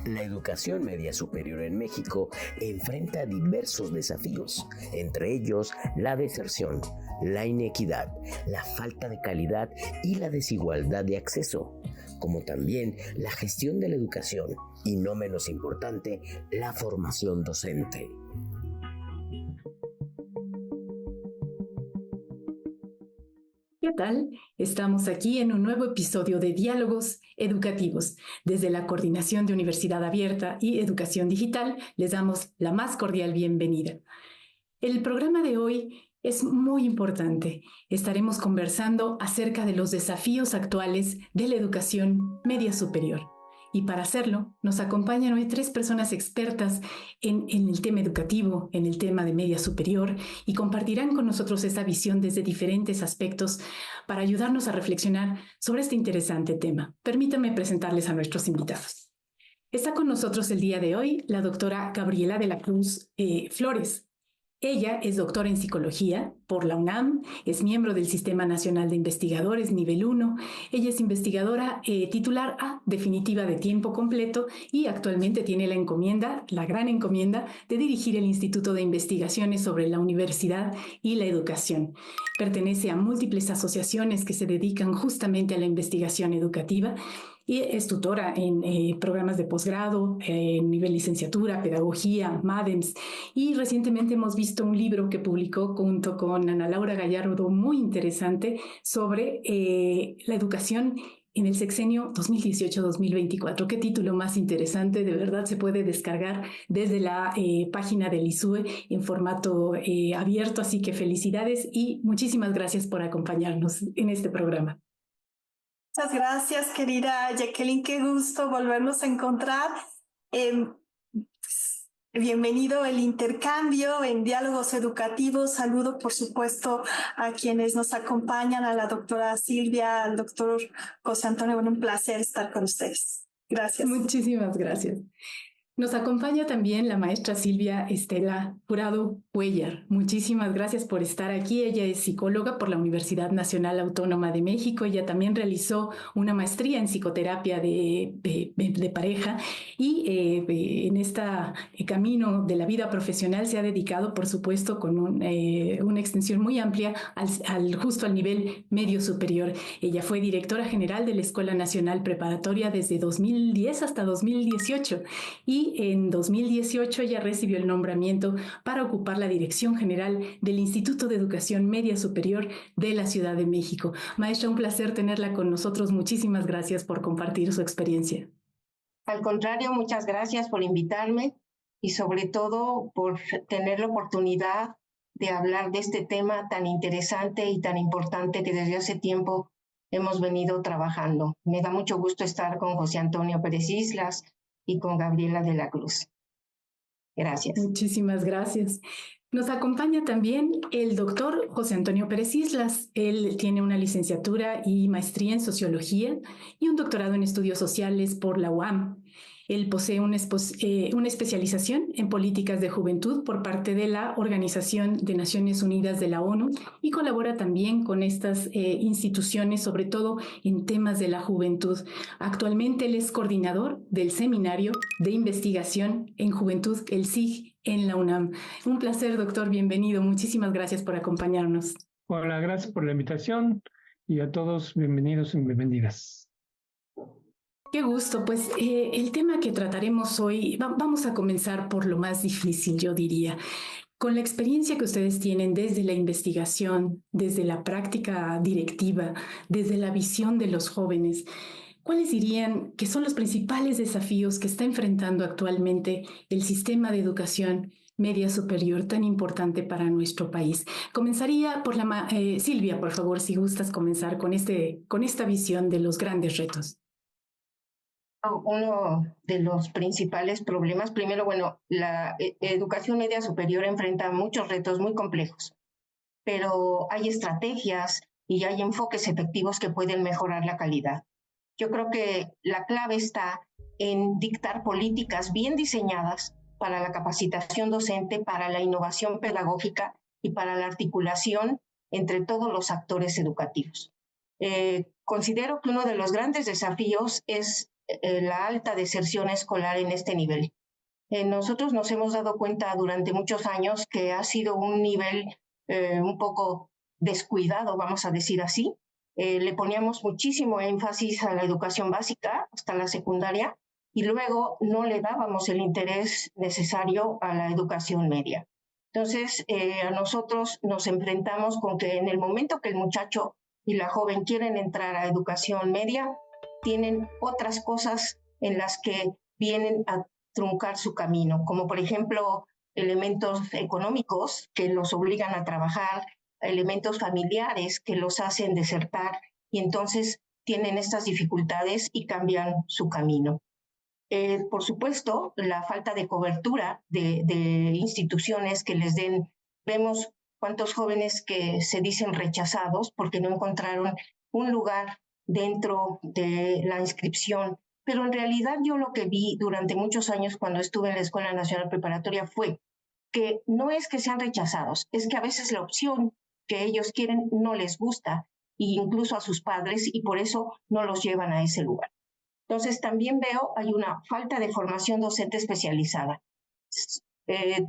La educación media superior en México enfrenta diversos desafíos, entre ellos la deserción, la inequidad, la falta de calidad y la desigualdad de acceso, como también la gestión de la educación y, no menos importante, la formación docente. ¿Qué tal? Estamos aquí en un nuevo episodio de Diálogos Educativos. Desde la Coordinación de Universidad Abierta y Educación Digital les damos la más cordial bienvenida. El programa de hoy es muy importante. Estaremos conversando acerca de los desafíos actuales de la educación media superior. Y para hacerlo, nos acompañan hoy 3 personas expertas en el tema educativo, en el tema de media superior, y compartirán con nosotros esa visión desde diferentes aspectos para ayudarnos a reflexionar sobre este interesante tema. Permítanme presentarles a nuestros invitados. Está con nosotros el día de hoy la doctora Gabriela de la Cruz Flores. Ella es doctora en psicología por la UNAM, es miembro del Sistema Nacional de Investigadores Nivel 1. Ella es investigadora titular A definitiva de tiempo completo y actualmente tiene la gran encomienda de dirigir el Instituto de Investigaciones sobre la Universidad y la Educación. Pertenece a múltiples asociaciones que se dedican justamente a la investigación educativa y es tutora en programas de posgrado, en nivel licenciatura, pedagogía, MADEMS, y recientemente hemos visto un libro que publicó junto con Ana Laura Gallardo muy interesante sobre la educación en el sexenio 2018-2024. Qué título más interesante, de verdad se puede descargar desde la página del ISUE en formato abierto, así que felicidades y muchísimas gracias por acompañarnos en este programa. Muchas gracias, querida Jacqueline, qué gusto volvernos a encontrar. Bienvenido el intercambio en diálogos educativos. Saludo, por supuesto, a quienes nos acompañan, a la doctora Silvia, al doctor José Antonio. Bueno, un placer estar con ustedes. Gracias. Muchísimas gracias. Nos acompaña también la maestra Silvia Estela Jurado Cuellar. Muchísimas gracias por estar aquí. Ella es psicóloga por la Universidad Nacional Autónoma de México. Ella también realizó una maestría en psicoterapia de pareja y en este camino de la vida profesional se ha dedicado, por supuesto, con una extensión muy amplia justo al nivel medio superior. Ella fue directora general de la Escuela Nacional Preparatoria desde 2010 hasta 2018 y en 2018 ella recibió el nombramiento para ocupar la dirección general del Instituto de Educación Media Superior de la Ciudad de México. Maestra, un placer tenerla con nosotros. Muchísimas gracias por compartir su experiencia. Al contrario, muchas gracias por invitarme y sobre todo por tener la oportunidad de hablar de este tema tan interesante y tan importante que desde hace tiempo hemos venido trabajando. Me da mucho gusto estar con José Antonio Pérez Islas y con Gabriela de la Cruz. Gracias. Muchísimas gracias. Nos acompaña también el doctor José Antonio Pérez Islas. Él tiene una licenciatura y maestría en sociología y un doctorado en estudios sociales por la UAM. Él posee una especialización en políticas de juventud por parte de la Organización de Naciones Unidas de la ONU y colabora también con estas instituciones, sobre todo en temas de la juventud. Actualmente él es coordinador del Seminario de Investigación en Juventud, el SIG, en la UNAM. Un placer, doctor, bienvenido. Muchísimas gracias por acompañarnos. Hola, gracias por la invitación y a todos bienvenidos y bienvenidas. Qué gusto, pues el tema que trataremos hoy, vamos a comenzar por lo más difícil, yo diría. Con la experiencia que ustedes tienen desde la investigación, desde la práctica directiva, desde la visión de los jóvenes, ¿cuáles dirían que son los principales desafíos que está enfrentando actualmente el sistema de educación media superior tan importante para nuestro país? Comenzaría por Silvia, por favor, si gustas comenzar con esta visión de los grandes retos. Uno de los principales problemas, primero, la educación media superior enfrenta muchos retos muy complejos, pero hay estrategias y hay enfoques efectivos que pueden mejorar la calidad. Yo creo que la clave está en dictar políticas bien diseñadas para la capacitación docente, para la innovación pedagógica y para la articulación entre todos los actores educativos. Considero que uno de los grandes desafíos es la alta deserción escolar en este nivel. Nosotros nos hemos dado cuenta durante muchos años que ha sido un nivel un poco descuidado, vamos a decir así. Le poníamos muchísimo énfasis a la educación básica hasta la secundaria y luego no le dábamos el interés necesario a la educación media. Entonces, a nosotros nos enfrentamos con que en el momento que el muchacho y la joven quieren entrar a educación media, tienen otras cosas en las que vienen a truncar su camino, como por ejemplo elementos económicos que los obligan a trabajar, elementos familiares que los hacen desertar y entonces tienen estas dificultades y cambian su camino. Por supuesto, la falta de cobertura de instituciones que les den, vemos cuántos jóvenes que se dicen rechazados porque no encontraron un lugar dentro de la inscripción, pero en realidad yo lo que vi durante muchos años cuando estuve en la Escuela Nacional Preparatoria fue que no es que sean rechazados, es que a veces la opción que ellos quieren no les gusta, e incluso a sus padres, y por eso no los llevan a ese lugar. Entonces también veo hay una falta de formación docente especializada.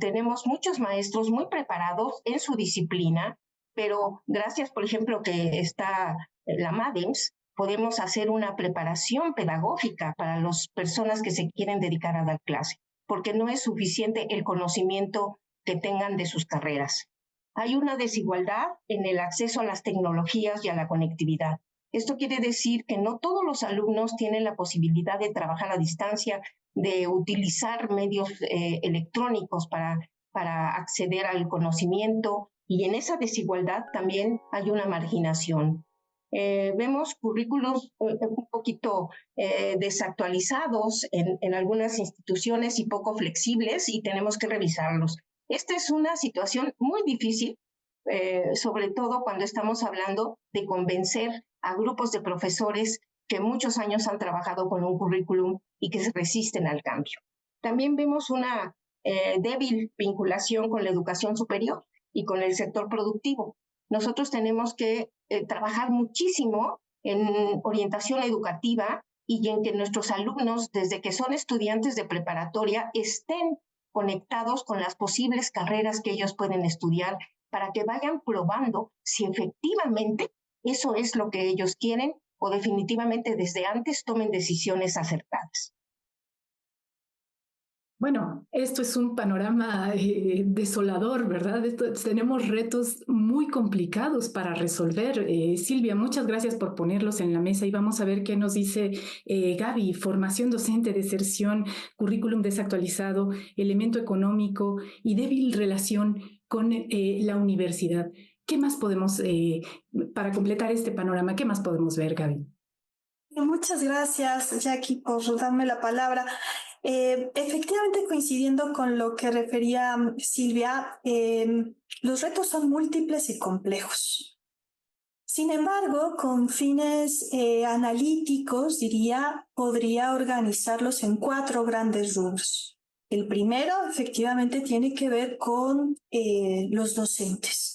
Tenemos muchos maestros muy preparados en su disciplina, pero gracias, por ejemplo, que está la MADEMS, podemos hacer una preparación pedagógica para las personas que se quieren dedicar a dar clase, porque no es suficiente el conocimiento que tengan de sus carreras. Hay una desigualdad en el acceso a las tecnologías y a la conectividad. Esto quiere decir que no todos los alumnos tienen la posibilidad de trabajar a distancia, de utilizar medios electrónicos para acceder al conocimiento, y en esa desigualdad también hay una marginación. Vemos currículos un poquito desactualizados en algunas instituciones y poco flexibles y tenemos que revisarlos. Esta es una situación muy difícil, sobre todo cuando estamos hablando de convencer a grupos de profesores que muchos años han trabajado con un currículum y que se resisten al cambio. También vemos una débil vinculación con la educación superior y con el sector productivo. Nosotros tenemos que trabajar muchísimo en orientación educativa y en que nuestros alumnos, desde que son estudiantes de preparatoria, estén conectados con las posibles carreras que ellos pueden estudiar para que vayan probando si efectivamente eso es lo que ellos quieren o definitivamente desde antes tomen decisiones acertadas. Bueno, esto es un panorama desolador, ¿verdad? Tenemos retos muy complicados para resolver. Silvia, muchas gracias por ponerlos en la mesa y vamos a ver qué nos dice Gaby. Formación docente, deserción, currículum desactualizado, elemento económico y débil relación con la universidad. ¿Qué más podemos, para completar este panorama, qué más podemos ver, Gaby? Muchas gracias, Jackie, por darme la palabra. Efectivamente, coincidiendo con lo que refería Silvia, los retos son múltiples y complejos. Sin embargo, con fines analíticos, diría, podría organizarlos en 4 grandes rubros. El primero, efectivamente, tiene que ver con los docentes.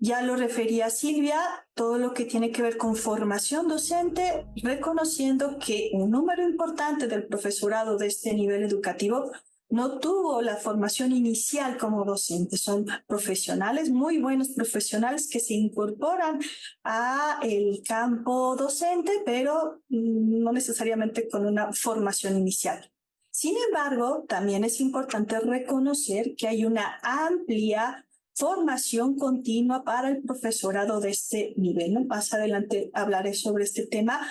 Ya lo refería Silvia, todo lo que tiene que ver con formación docente, reconociendo que un número importante del profesorado de este nivel educativo no tuvo la formación inicial como docente. Son profesionales, muy buenos profesionales que se incorporan al campo docente, pero no necesariamente con una formación inicial. Sin embargo, también es importante reconocer que hay una amplia formación continua para el profesorado de este nivel, ¿no? Más adelante hablaré sobre este tema.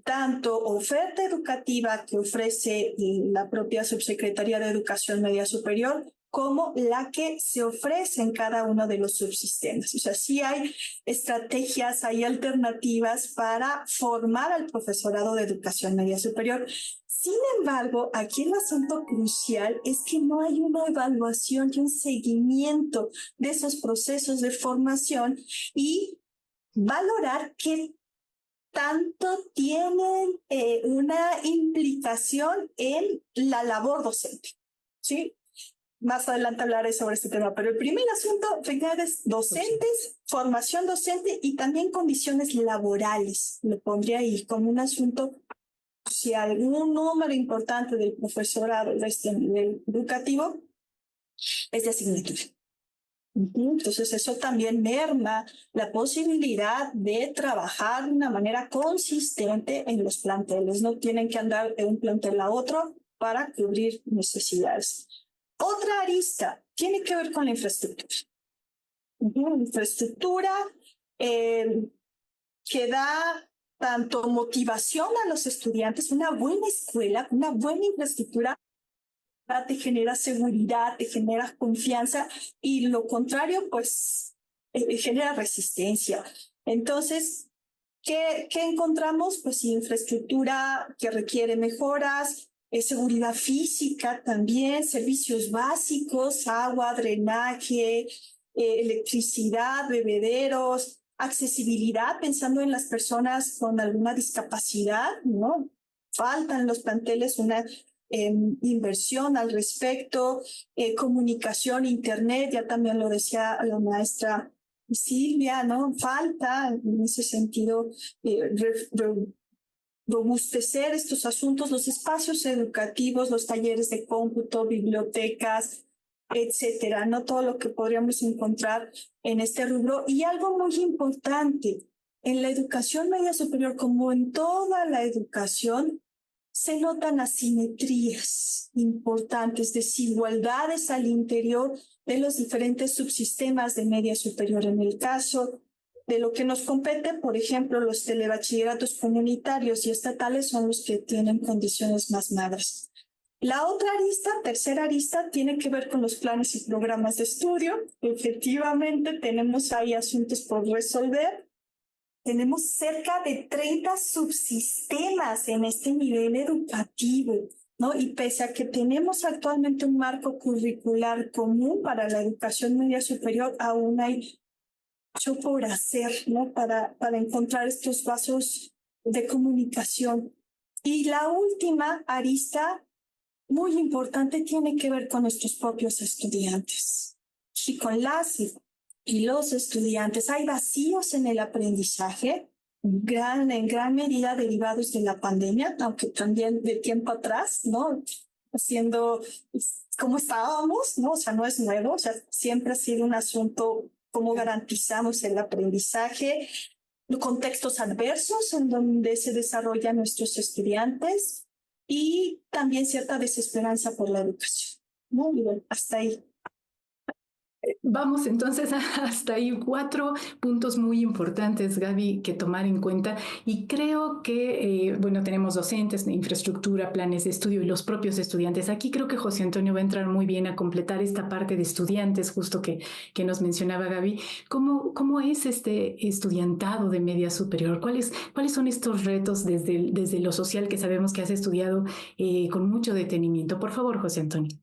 Tanto oferta educativa que ofrece la propia Subsecretaría de Educación Media Superior como la que se ofrece en cada uno de los subsistemas. O sea, sí hay estrategias, hay alternativas para formar al profesorado de educación media superior. Sin embargo, aquí el asunto crucial es que no hay una evaluación y un seguimiento de esos procesos de formación y valorar qué tanto tienen una implicación en la labor docente, ¿sí? Más adelante hablaré sobre este tema, pero el primer asunto, es docentes, formación docente y también condiciones laborales. Lo pondría ahí como un asunto si algún número importante del profesorado de este nivel educativo es de asignatura. Entonces eso también merma la posibilidad de trabajar de una manera consistente en los planteles. No tienen que andar de un plantel a otro para cubrir necesidades. Otra arista tiene que ver con la infraestructura. Infraestructura que da tanto motivación a los estudiantes, una buena escuela, una buena infraestructura te genera seguridad, te genera confianza, y lo contrario, pues, genera resistencia. Entonces, ¿qué encontramos? Pues infraestructura que requiere mejoras, seguridad física también, servicios básicos, agua, drenaje, electricidad, bebederos, accesibilidad, pensando en las personas con alguna discapacidad, ¿no? Faltan los planteles una inversión al respecto, comunicación, internet, ya también lo decía la maestra Silvia, ¿no? Falta en ese sentido robustecer estos asuntos, los espacios educativos, los talleres de cómputo, bibliotecas, etcétera, ¿no? Todo lo que podríamos encontrar en este rubro. Y algo muy importante, en la educación media superior, como en toda la educación, se notan asimetrías importantes, desigualdades al interior de los diferentes subsistemas de media superior. En el caso de lo que nos compete, por ejemplo, los telebachilleratos comunitarios y estatales son los que tienen condiciones más magras. La otra arista, tercera arista, tiene que ver con los planes y programas de estudio. Efectivamente, tenemos ahí asuntos por resolver. Tenemos cerca de 30 subsistemas en este nivel educativo, ¿no? Y pese a que tenemos actualmente un marco curricular común para la educación media superior, aún hay mucho por hacer, ¿no? Para encontrar estos vasos de comunicación. Y la última arista, muy importante, tiene que ver con nuestros propios estudiantes y con las y los estudiantes. Hay vacíos en el aprendizaje, en gran medida derivados de la pandemia, aunque también de tiempo atrás, ¿no? Haciendo como estábamos, ¿no? O sea, no es nuevo, o sea, siempre ha sido un asunto cómo garantizamos el aprendizaje, los contextos adversos en donde se desarrollan nuestros estudiantes y también cierta desesperanza por la educación. Muy bien, hasta ahí. Vamos entonces hasta ahí 4 puntos muy importantes, Gaby, que tomar en cuenta. Y creo que, bueno, tenemos docentes, infraestructura, planes de estudio y los propios estudiantes. Aquí creo que José Antonio va a entrar muy bien a completar esta parte de estudiantes, justo que nos mencionaba Gaby. ¿Cómo es este estudiantado de media superior? ¿Cuáles son estos retos desde lo social que sabemos que has estudiado con mucho detenimiento? Por favor, José Antonio.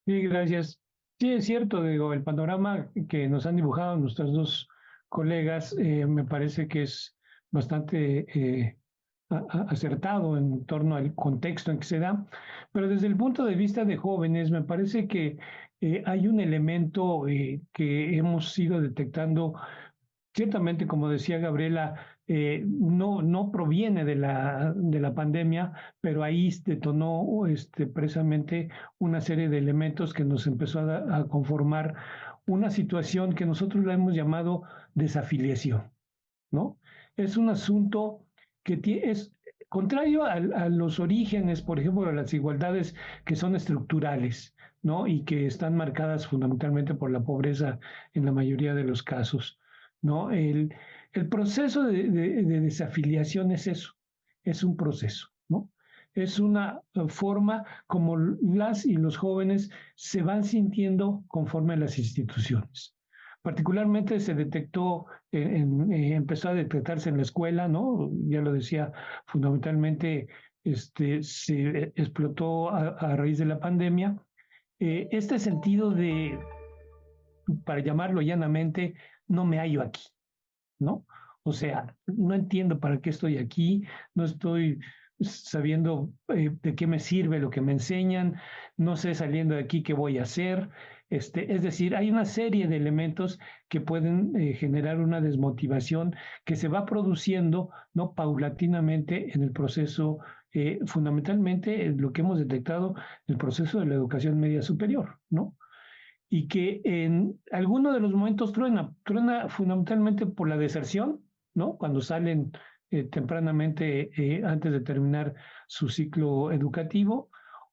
Sí, gracias. Sí, es cierto, digo, el panorama que nos han dibujado nuestros dos colegas me parece que es bastante acertado en torno al contexto en que se da, pero desde el punto de vista de jóvenes me parece que hay un elemento que hemos ido detectando. Ciertamente, como decía Gabriela, no proviene de la pandemia, pero ahí detonó precisamente una serie de elementos que nos empezó a conformar una situación que nosotros la hemos llamado desafiliación, ¿no? Es un asunto que es contrario a los orígenes, por ejemplo, de las desigualdades que son estructurales, ¿no? Y que están marcadas fundamentalmente por la pobreza en la mayoría de los casos, ¿no? El proceso de desafiliación es eso, es un proceso, ¿no? Es una forma como las y los jóvenes se van sintiendo conforme a las instituciones. Particularmente se detectó, empezó a detectarse en la escuela, ¿no? Ya lo decía, fundamentalmente se explotó a raíz de la pandemia. Este sentido de, para llamarlo llanamente, no me hallo aquí, ¿no? O sea, no entiendo para qué estoy aquí, no estoy sabiendo de qué me sirve lo que me enseñan, no sé saliendo de aquí qué voy a hacer. Es decir, hay una serie de elementos que pueden generar una desmotivación que se va produciendo, ¿no? Paulatinamente en el proceso fundamentalmente lo que hemos detectado en el proceso de la educación media superior, ¿no? Y que en alguno de los momentos truena fundamentalmente por la deserción, ¿no? Cuando salen tempranamente antes de terminar su ciclo educativo,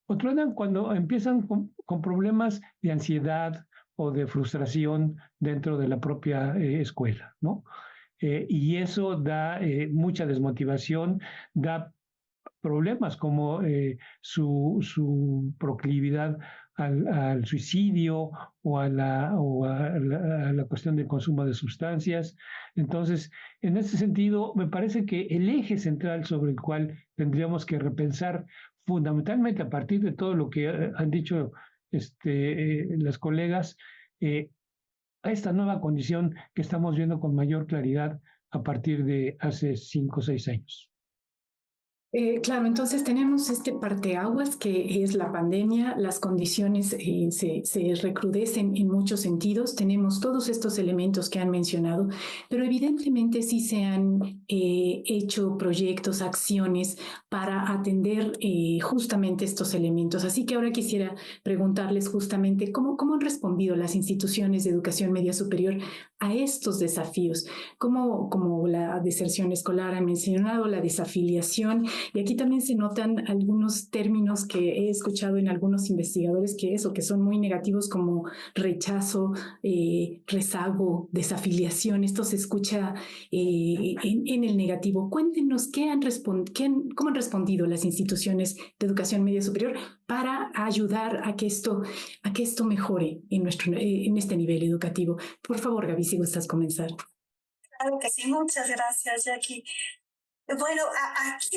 o truenan cuando empiezan con problemas de ansiedad o de frustración dentro de la propia escuela, ¿no? Y eso da mucha desmotivación, da problemas como su proclividad al suicidio o a la cuestión del consumo de sustancias. Entonces, en ese sentido, me parece que el eje central sobre el cual tendríamos que repensar fundamentalmente a partir de todo lo que han dicho las colegas, a esta nueva condición que estamos viendo con mayor claridad a partir de hace 5 o 6 años. Claro, entonces tenemos este parteaguas que es la pandemia, las condiciones se recrudecen en muchos sentidos, tenemos todos estos elementos que han mencionado, pero evidentemente sí se han hecho proyectos, acciones para atender justamente estos elementos. Así que ahora quisiera preguntarles justamente cómo han respondido las instituciones de educación media superior a estos desafíos, como la deserción escolar han mencionado, la desafiliación. Y aquí también se notan algunos términos que he escuchado en algunos investigadores que son muy negativos, como rechazo, rezago, desafiliación. Esto se escucha en el negativo. Cuéntenos cómo han respondido las instituciones de educación media superior para ayudar a que esto mejore en este nivel educativo. Por favor, Gaby, si gustas comenzar. Claro que sí, muchas gracias, Jackie. Bueno, aquí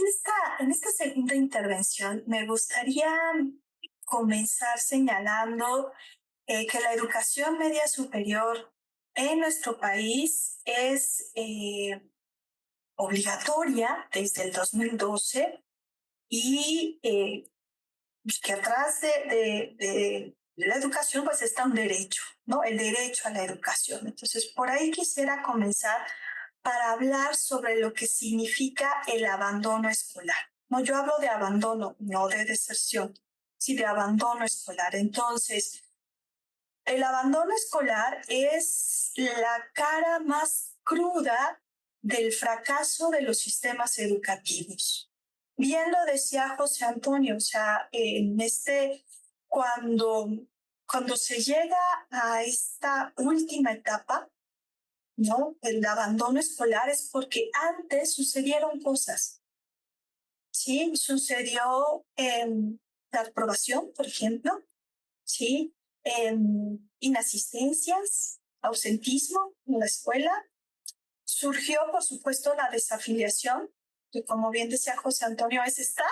en esta segunda intervención me gustaría comenzar señalando que la educación media superior en nuestro país es obligatoria desde el 2012 y que atrás de la educación pues está un derecho, ¿no? El derecho a la educación. Entonces, por ahí quisiera comenzar para hablar sobre lo que significa el abandono escolar. No, yo hablo de abandono, no de deserción, sí de abandono escolar. Entonces, el abandono escolar es la cara más cruda del fracaso de los sistemas educativos. Bien lo decía José Antonio, o sea, cuando se llega a esta última etapa, ¿no? El abandono escolar es porque antes sucedieron cosas. Sí, sucedió la reprobación, por ejemplo, sí, inasistencias, ausentismo en la escuela. Surgió, por supuesto, la desafiliación, que como bien decía José Antonio, es estar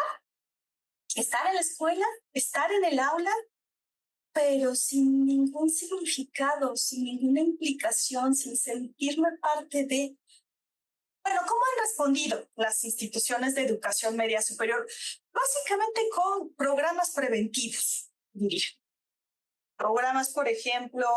en la escuela, estar en el aula, pero sin ningún significado, sin ninguna implicación, sin sentirme parte de... Bueno, ¿cómo han respondido las instituciones de educación media superior? Básicamente con programas preventivos, diría. Programas, por ejemplo,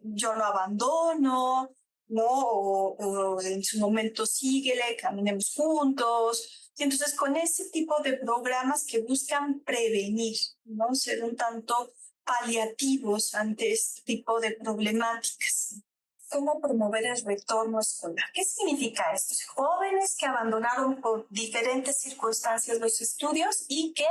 Yo no abandono, ¿no? O en su momento Síguele, caminemos juntos. Y entonces, con ese tipo de programas que buscan prevenir, ¿no? Ser un tanto paliativos ante este tipo de problemáticas. ¿Cómo promover el retorno escolar? ¿Qué significa esto? Jóvenes que abandonaron por diferentes circunstancias los estudios y que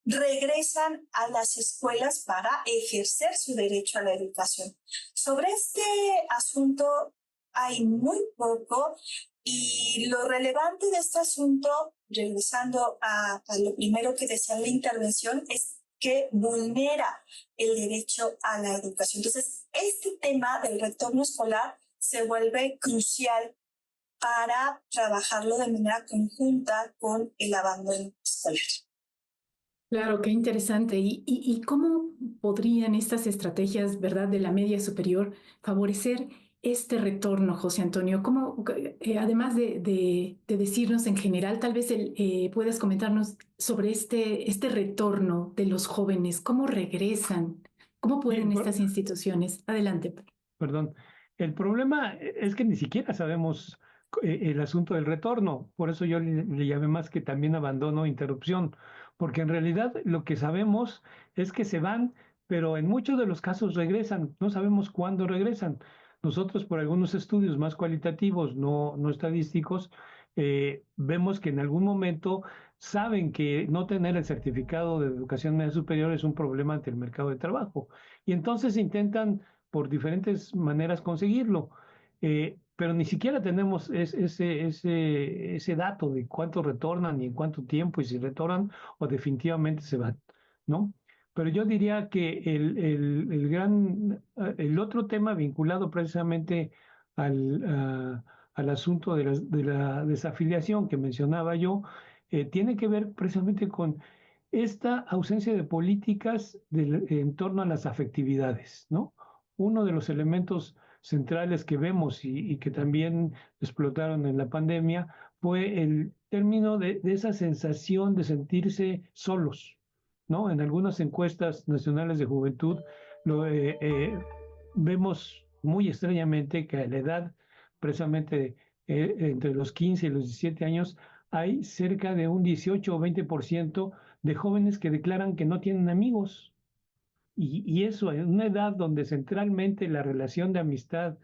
regresan a las escuelas para ejercer su derecho a la educación. Sobre este asunto hay muy poco y lo relevante de este asunto, regresando a lo primero que decía en la intervención, es que vulnera el derecho a la educación. Entonces, este tema del retorno escolar se vuelve crucial para trabajarlo de manera conjunta con el abandono escolar. Claro, qué interesante. ¿Y cómo podrían estas estrategias, verdad, de la media superior favorecer este retorno, José Antonio? ¿Cómo, además de decirnos en general, tal vez puedas comentarnos sobre este retorno de los jóvenes? ¿Cómo regresan? ¿Cómo pueden estas instituciones? Adelante. Perdón. El problema es que ni siquiera sabemos el asunto del retorno. Por eso yo le llamé más que también abandono, interrupción, porque en realidad lo que sabemos es que se van, pero en muchos de los casos regresan. No sabemos cuándo regresan. Nosotros, por algunos estudios más cualitativos, no estadísticos, vemos que en algún momento saben que no tener el certificado de educación media superior es un problema ante el mercado de trabajo. Y entonces intentan por diferentes maneras conseguirlo. Pero ni siquiera tenemos ese dato de cuánto retornan y en cuánto tiempo y si retornan o definitivamente se van, ¿no? Pero yo diría que el otro tema vinculado precisamente al asunto de la desafiliación que mencionaba yo, tiene que ver precisamente con esta ausencia de políticas en torno a las afectividades, ¿no? Uno de los elementos centrales que vemos y que también explotaron en la pandemia fue el término de esa sensación de sentirse solos, ¿no? En algunas encuestas nacionales de juventud vemos muy extrañamente que a la edad precisamente entre los 15 y los 17 años hay cerca de un 18 o 20% de jóvenes que declaran que no tienen amigos. Y eso en una edad donde centralmente la relación de amistad,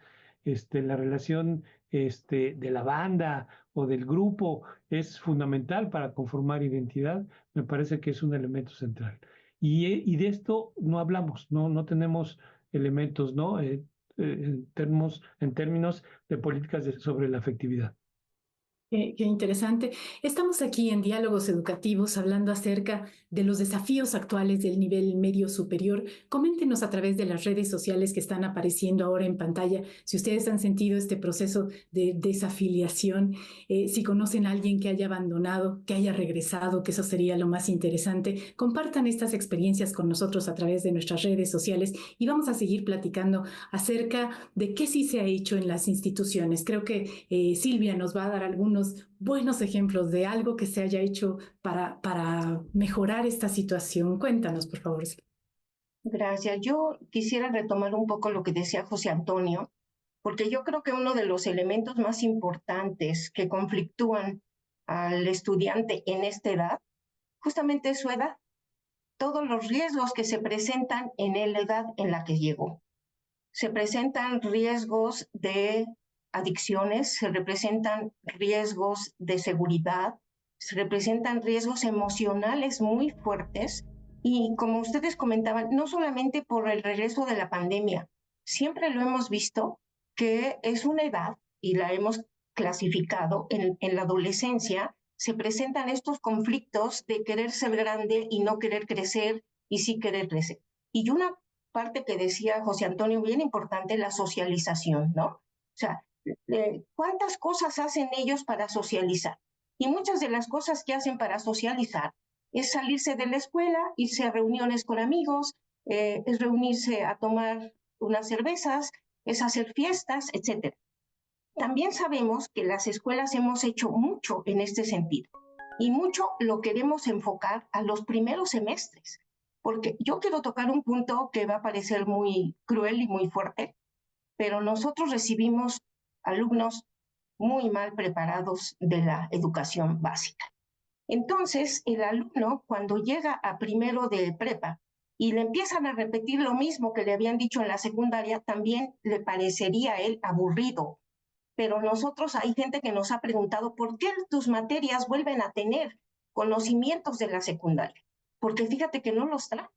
la relación de la banda o del grupo es fundamental para conformar identidad, me parece que es un elemento central. Y de esto no hablamos, no tenemos elementos, ¿no? En términos de políticas sobre la afectividad. Qué interesante. Estamos aquí en Diálogos Educativos hablando acerca de los desafíos actuales del nivel medio superior. Coméntenos a través de las redes sociales que están apareciendo ahora en pantalla si ustedes han sentido este proceso de desafiliación, si conocen a alguien que haya abandonado, que haya regresado, que eso sería lo más interesante. Compartan estas experiencias con nosotros a través de nuestras redes sociales y vamos a seguir platicando acerca de qué sí se ha hecho en las instituciones. Creo que Silvia nos va a dar algunos buenos ejemplos de algo que se haya hecho para mejorar esta situación. Cuéntanos, por favor. Gracias. Yo quisiera retomar un poco lo que decía José Antonio, porque yo creo que uno de los elementos más importantes que conflictúan al estudiante en esta edad, justamente es su edad, todos los riesgos que se presentan en la edad en la que llegó. Se presentan riesgos de adicciones, se representan riesgos de seguridad, se representan riesgos emocionales muy fuertes y como ustedes comentaban, no solamente por el regreso de la pandemia, siempre lo hemos visto que es una edad y la hemos clasificado en la adolescencia, se presentan estos conflictos de querer ser grande y no querer crecer y sí querer crecer. Y una parte que decía José Antonio, bien importante, la socialización, ¿no? O sea, ¿cuántas cosas hacen ellos para socializar? Y muchas de las cosas que hacen para socializar es salirse de la escuela, irse a reuniones con amigos, es reunirse a tomar unas cervezas, es hacer fiestas, etc. También sabemos que las escuelas hemos hecho mucho en este sentido y mucho lo queremos enfocar a los primeros semestres, porque yo quiero tocar un punto que va a parecer muy cruel y muy fuerte, pero nosotros recibimos alumnos muy mal preparados de la educación básica. Entonces, el alumno, cuando llega a primero de prepa y le empiezan a repetir lo mismo que le habían dicho en la secundaria, también le parecería a él aburrido. Pero nosotros, hay gente que nos ha preguntado, ¿por qué tus materias vuelven a tener conocimientos de la secundaria? Porque fíjate que no los traen.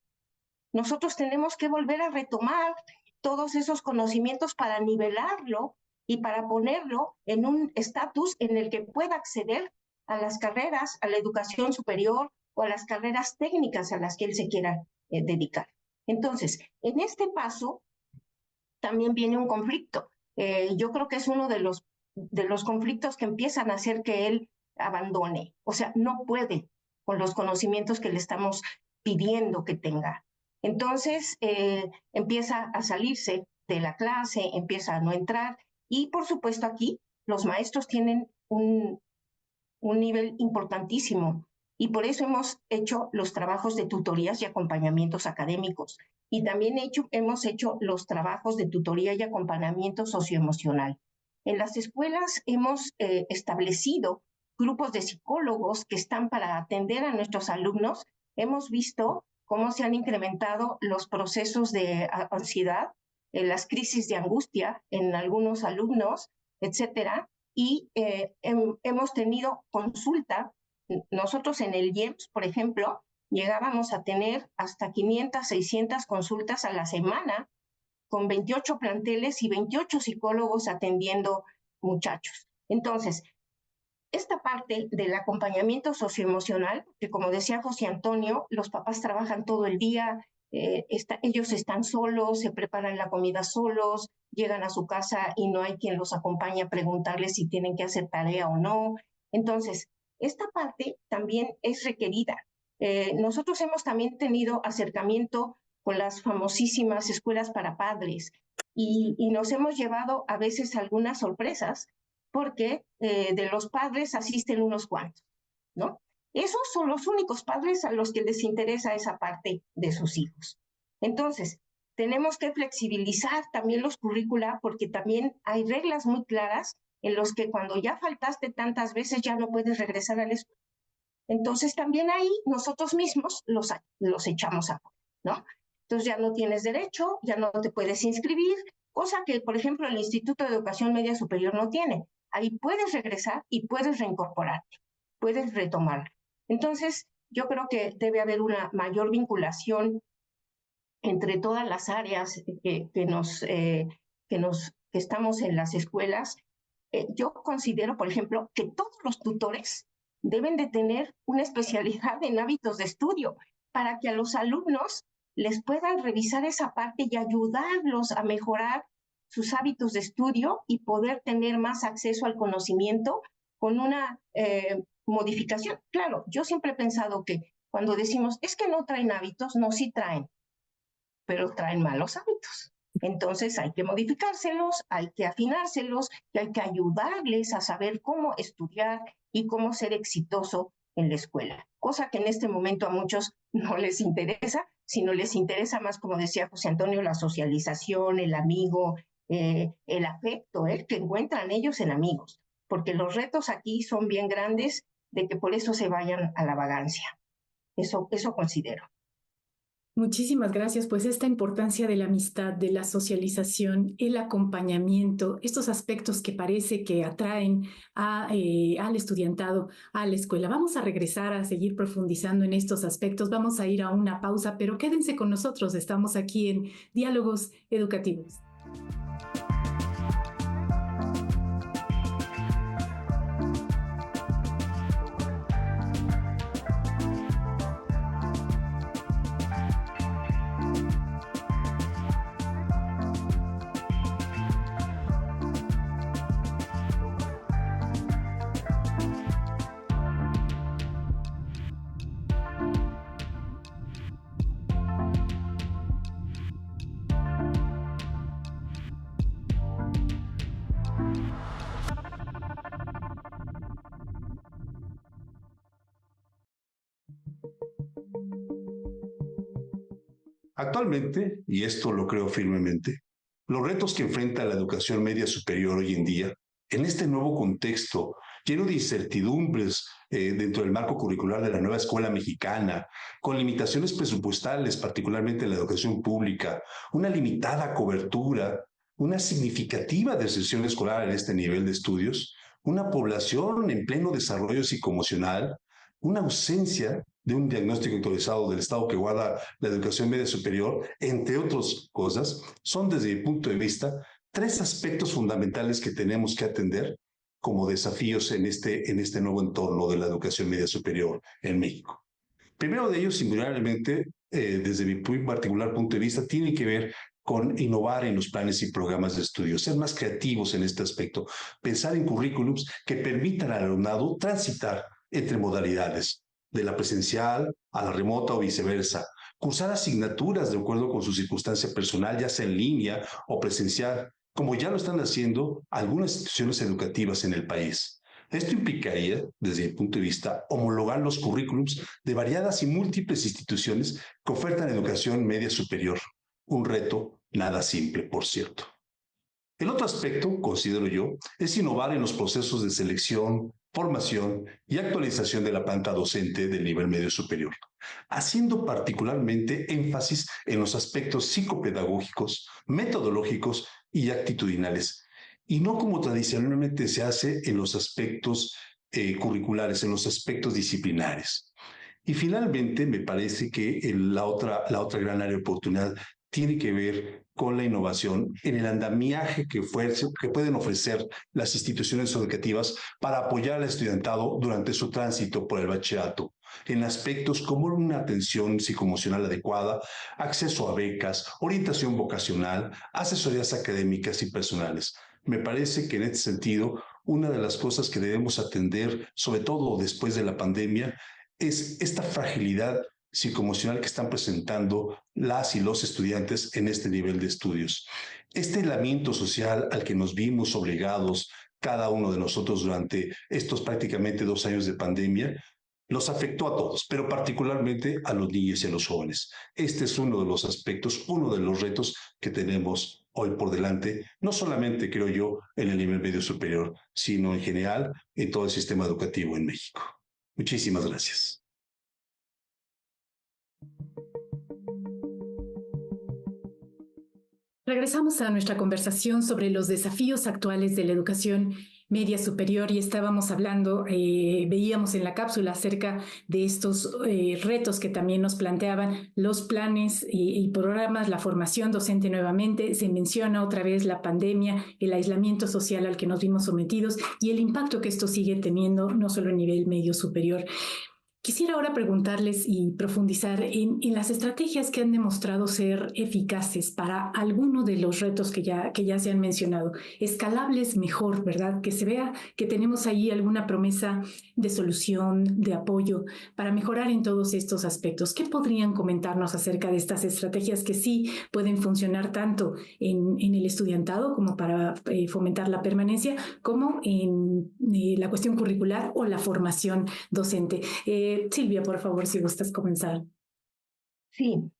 Nosotros tenemos que volver a retomar todos esos conocimientos para nivelarlo y para ponerlo en un estatus en el que pueda acceder a las carreras, a la educación superior o a las carreras técnicas a las que él se quiera dedicar. Entonces, en este paso también viene un conflicto. Yo creo que es uno de los conflictos que empiezan a hacer que él abandone. O sea, no puede con los conocimientos que le estamos pidiendo que tenga. Entonces, empieza a salirse de la clase, empieza a no entrar y, por supuesto, aquí los maestros tienen un nivel importantísimo y por eso hemos hecho los trabajos de tutorías y acompañamientos académicos y también hemos hecho los trabajos de tutoría y acompañamiento socioemocional. En las escuelas hemos establecido grupos de psicólogos que están para atender a nuestros alumnos. Hemos visto cómo se han incrementado los procesos de ansiedad, las crisis de angustia en algunos alumnos, etcétera, y hemos tenido consulta. Nosotros en el IEMS, por ejemplo, llegábamos a tener hasta 500, 600 consultas a la semana, con 28 planteles y 28 psicólogos atendiendo muchachos. Entonces, esta parte del acompañamiento socioemocional, que como decía José Antonio, los papás trabajan todo el día, ellos están solos, se preparan la comida solos, llegan a su casa y no hay quien los acompañe a preguntarles si tienen que hacer tarea o no. Entonces, esta parte también es requerida. Nosotros hemos también tenido acercamiento con las famosísimas escuelas para padres y nos hemos llevado a veces algunas sorpresas porque de los padres asisten unos cuantos, ¿no? Esos son los únicos padres a los que les interesa esa parte de sus hijos. Entonces, tenemos que flexibilizar también los currícula porque también hay reglas muy claras en los que cuando ya faltaste tantas veces ya no puedes regresar a la escuela. Entonces, también ahí nosotros mismos los echamos afuera, ¿no? Entonces, ya no tienes derecho, ya no te puedes inscribir, cosa que, por ejemplo, el Instituto de Educación Media Superior no tiene. Ahí puedes regresar y puedes reincorporarte, puedes retomar. Entonces, yo creo que debe haber una mayor vinculación entre todas las áreas que estamos en las escuelas. Yo considero, por ejemplo, que todos los tutores deben de tener una especialidad en hábitos de estudio para que a los alumnos les puedan revisar esa parte y ayudarlos a mejorar sus hábitos de estudio y poder tener más acceso al conocimiento con una modificación. Claro, yo siempre he pensado que cuando decimos, es que no traen hábitos, no, sí traen, pero traen malos hábitos. Entonces hay que modificárselos, hay que afinárselos y hay que ayudarles a saber cómo estudiar y cómo ser exitoso en la escuela. Cosa que en este momento a muchos no les interesa, sino les interesa más, como decía José Antonio, la socialización, el amigo, el afecto, que encuentran ellos en amigos. Porque los retos aquí son bien grandes de que por eso se vayan a la vagancia. Eso considero. Muchísimas gracias. Pues esta importancia de la amistad, de la socialización, el acompañamiento, estos aspectos que parece que atraen al estudiantado, a la escuela. Vamos a regresar a seguir profundizando en estos aspectos. Vamos a ir a una pausa, pero quédense con nosotros. Estamos aquí en Diálogos Educativos. Actualmente, y esto lo creo firmemente, los retos que enfrenta la educación media superior hoy en día, en este nuevo contexto lleno de incertidumbres dentro del marco curricular de la nueva escuela mexicana, con limitaciones presupuestales, particularmente en la educación pública, una limitada cobertura, una significativa deserción escolar en este nivel de estudios, una población en pleno desarrollo psicoemocional, una ausencia de un diagnóstico actualizado del estado que guarda la educación media superior, entre otras cosas, son desde mi punto de vista 3 aspectos fundamentales que tenemos que atender como desafíos en este nuevo entorno de la educación media superior en México. Primero de ellos, indudablemente, desde mi particular punto de vista, tiene que ver con innovar en los planes y programas de estudio, ser más creativos en este aspecto, pensar en currículums que permitan al alumnado transitar entre modalidades, de la presencial a la remota o viceversa, cursar asignaturas de acuerdo con su circunstancia personal, ya sea en línea o presencial, como ya lo están haciendo algunas instituciones educativas en el país. Esto implicaría, desde mi punto de vista, homologar los currículums de variadas y múltiples instituciones que ofertan educación media superior. Un reto nada simple, por cierto. El otro aspecto, considero yo, es innovar en los procesos de selección, formación y actualización de la planta docente del nivel medio superior, haciendo particularmente énfasis en los aspectos psicopedagógicos, metodológicos y actitudinales, y no como tradicionalmente se hace en los aspectos curriculares, en los aspectos disciplinares. Y finalmente, me parece que la otra gran área de oportunidad tiene que ver con la innovación en el andamiaje que pueden ofrecer las instituciones educativas para apoyar al estudiantado durante su tránsito por el bachillerato, en aspectos como una atención psicoemocional adecuada, acceso a becas, orientación vocacional, asesorías académicas y personales. Me parece que en este sentido, una de las cosas que debemos atender, sobre todo después de la pandemia, es esta fragilidad psicoemocional que están presentando las y los estudiantes en este nivel de estudios. Este aislamiento social al que nos vimos obligados cada uno de nosotros durante estos prácticamente 2 años de pandemia, los afectó a todos, pero particularmente a los niños y a los jóvenes. Este es uno de los aspectos, uno de los retos que tenemos hoy por delante, no solamente, creo yo, en el nivel medio superior, sino en general en todo el sistema educativo en México. Muchísimas gracias. Regresamos a nuestra conversación sobre los desafíos actuales de la educación media superior y estábamos hablando, veíamos en la cápsula acerca de estos retos que también nos planteaban los planes y programas, la formación docente nuevamente, se menciona otra vez la pandemia, el aislamiento social al que nos vimos sometidos y el impacto que esto sigue teniendo no solo a nivel medio superior. Quisiera ahora preguntarles y profundizar en las estrategias que han demostrado ser eficaces para alguno de los retos que ya se han mencionado, escalables mejor, ¿verdad? Que se vea que tenemos ahí alguna promesa de solución, de apoyo para mejorar en todos estos aspectos. ¿Qué podrían comentarnos acerca de estas estrategias que sí pueden funcionar tanto en el estudiantado como para fomentar la permanencia, como en la cuestión curricular o la formación docente? Silvia, por favor, si gustas comenzar. Sí,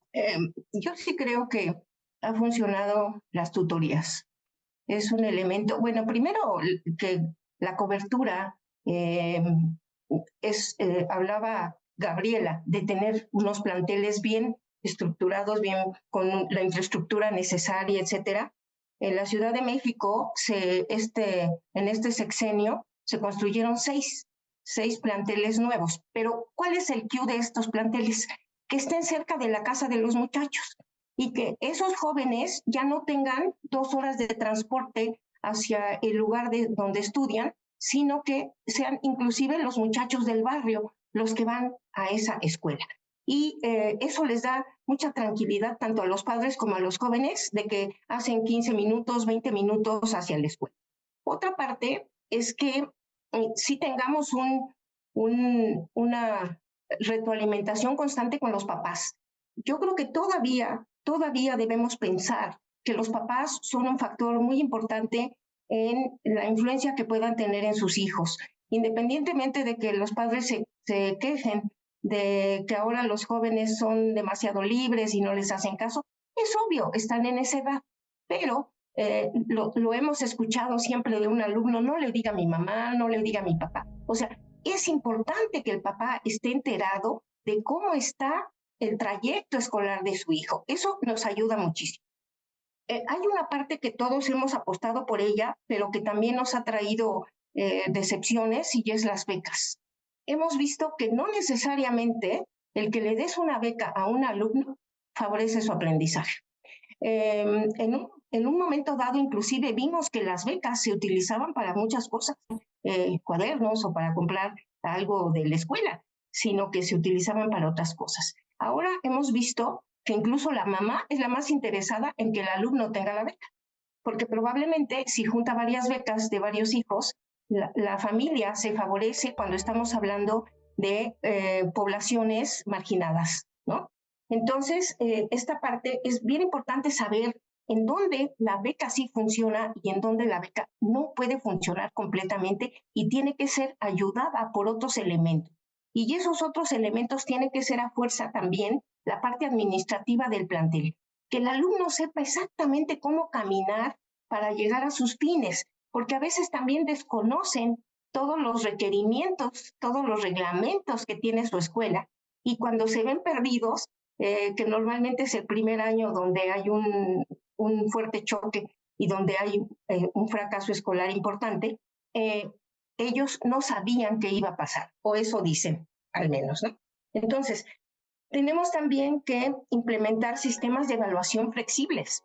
yo sí creo que ha funcionado las tutorías. Es un elemento, bueno, primero que la cobertura, hablaba Gabriela, de tener unos planteles bien estructurados, bien con la infraestructura necesaria, etcétera. En la Ciudad de México, en este sexenio, se construyeron seis planteles nuevos. Pero, ¿cuál es el cue de estos planteles? Que estén cerca de la casa de los muchachos y que esos jóvenes ya no tengan 2 horas de transporte hacia el lugar donde estudian, sino que sean inclusive los muchachos del barrio los que van a esa escuela. Y eso les da mucha tranquilidad tanto a los padres como a los jóvenes de que hacen 15 minutos, 20 minutos hacia la escuela. Otra parte es que sí tengamos una retroalimentación constante con los papás. Yo creo que todavía debemos pensar que los papás son un factor muy importante en la influencia que puedan tener en sus hijos, independientemente de que los padres se quejen de que ahora los jóvenes son demasiado libres y no les hacen caso. Es obvio, están en esa edad, pero lo hemos escuchado siempre de un alumno: no le diga a mi mamá, no le diga a mi papá. O sea, es importante que el papá esté enterado de cómo está el trayecto escolar de su hijo. Eso nos ayuda muchísimo. Hay una parte que todos hemos apostado por ella, pero que también nos ha traído decepciones, y es las becas. Hemos visto que no necesariamente el que le des una beca a un alumno favorece su aprendizaje. En un momento dado, inclusive, vimos que las becas se utilizaban para muchas cosas, cuadernos o para comprar algo de la escuela, sino que se utilizaban para otras cosas. Ahora hemos visto que incluso la mamá es la más interesada en que el alumno tenga la beca, porque probablemente si junta varias becas de varios hijos, la familia se favorece cuando estamos hablando de poblaciones marginadas, ¿no? Entonces, esta parte es bien importante saber en dónde la beca sí funciona y en dónde la beca no puede funcionar completamente y tiene que ser ayudada por otros elementos. Y esos otros elementos tienen que ser a fuerza también la parte administrativa del plantel, que el alumno sepa exactamente cómo caminar para llegar a sus fines, porque a veces también desconocen todos los requerimientos, todos los reglamentos que tiene su escuela, y cuando se ven perdidos, que normalmente es el primer año donde hay un fuerte choque y donde hay un fracaso escolar importante, ellos no sabían qué iba a pasar, o eso dicen al menos, ¿no? Entonces, tenemos también que implementar sistemas de evaluación flexibles.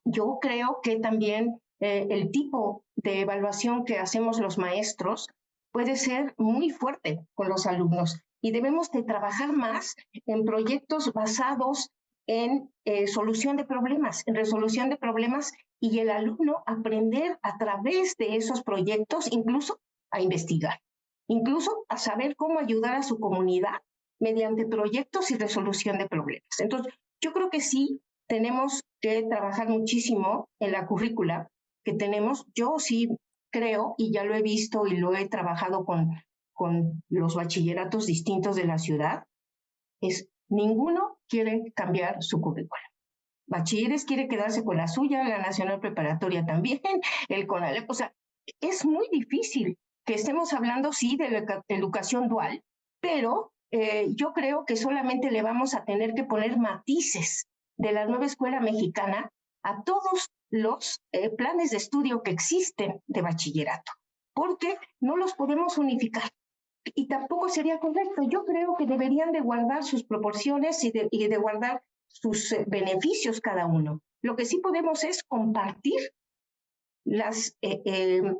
Yo creo que también el tipo de evaluación que hacemos los maestros puede ser muy fuerte con los alumnos y debemos de trabajar más en proyectos basados en solución de problemas, en resolución de problemas, y el alumno aprender a través de esos proyectos incluso a investigar, incluso a saber cómo ayudar a su comunidad mediante proyectos y resolución de problemas. Entonces, yo creo que sí tenemos que trabajar muchísimo en la currícula que tenemos. Yo sí creo, y ya lo he visto y lo he trabajado con los bachilleratos distintos de la ciudad, es ninguno quiere cambiar su currícula. Bachilleres quiere quedarse con la suya, la Nacional Preparatoria también, el CONALEP. O sea, es muy difícil que estemos hablando, sí, de la educación dual, pero yo creo que solamente le vamos a tener que poner matices de la nueva escuela mexicana a todos los planes de estudio que existen de bachillerato, porque no los podemos unificar. Y tampoco sería correcto. Yo creo que deberían de guardar sus proporciones y de guardar sus beneficios cada uno. Lo que sí podemos es compartir las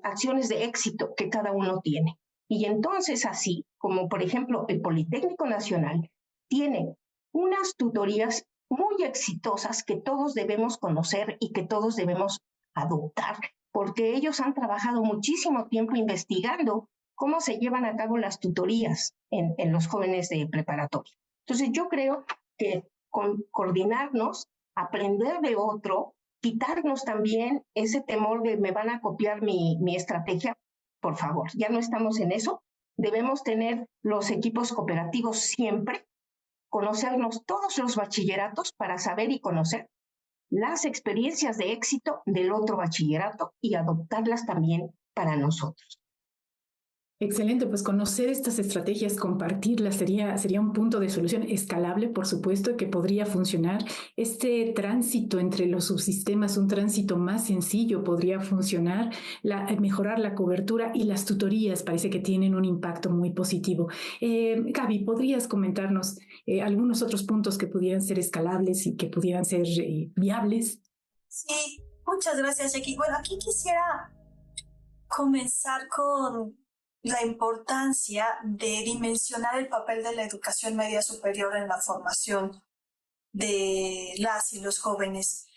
acciones de éxito que cada uno tiene. Y entonces así, como por ejemplo el Politécnico Nacional tiene unas tutorías muy exitosas que todos debemos conocer y que todos debemos adoptar, porque ellos han trabajado muchísimo tiempo investigando cómo se llevan a cabo las tutorías en los jóvenes de preparatoria. Entonces yo creo que con coordinarnos, aprender de otro, quitarnos también ese temor de me van a copiar mi estrategia, por favor, ya no estamos en eso. Debemos tener los equipos cooperativos siempre, conocernos todos los bachilleratos para saber y conocer las experiencias de éxito del otro bachillerato y adoptarlas también para nosotros. Excelente, pues conocer estas estrategias, compartirlas sería un punto de solución escalable, por supuesto, que podría funcionar. Este tránsito entre los subsistemas, un tránsito más sencillo, podría funcionar, mejorar la cobertura y las tutorías parece que tienen un impacto muy positivo. Gaby, ¿podrías comentarnos algunos otros puntos que pudieran ser escalables y que pudieran ser viables? Sí, muchas gracias, Jackie. Bueno, aquí quisiera comenzar con la importancia de dimensionar el papel de la educación media superior en la formación de las y los jóvenes.